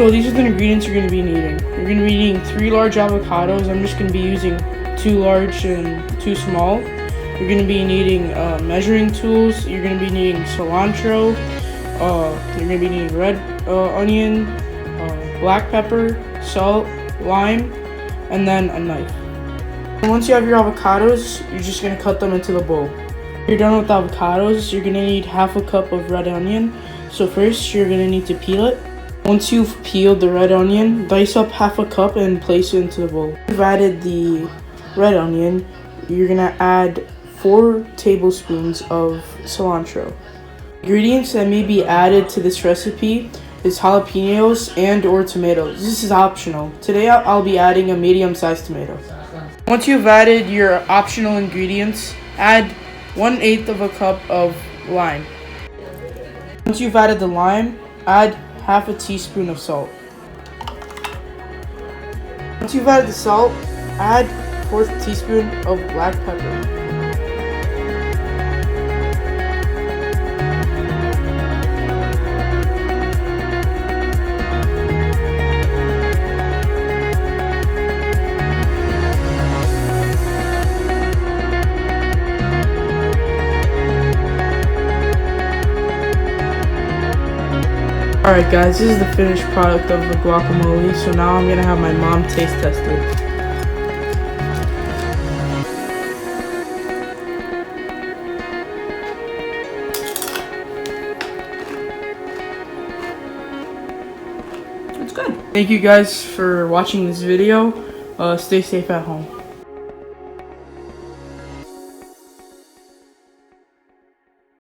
So these are the ingredients you're going to be needing. You're going to be needing 3 large avocados. I'm just going to be using 2 large and 2 small. You're going to be needing measuring tools. You're going to be needing cilantro. You're going to be needing red onion, black pepper, salt, lime, and then a knife. And once you have your avocados, you're just going to cut them into the bowl. When you're done with the avocados, you're going to need half a cup of red onion. So first, you're going to need to peel it. Once you've peeled the red onion, dice up half a cup and place it into the bowl. Once you've added the red onion, you're going to add 4 tablespoons of cilantro. Ingredients that may be added to this recipe is jalapenos and or tomatoes. This is optional. Today I'll be adding a medium-sized tomato. Once you've added your optional ingredients, add 1/8 of a cup of lime. Once you've added the lime, add half a teaspoon of salt. Once you've added the salt, add 1/4 teaspoon of black pepper. Alright guys, this is the finished product of the guacamole, so now I'm gonna have my mom taste test it. It's good. Thank you guys for watching this video. Stay safe at home.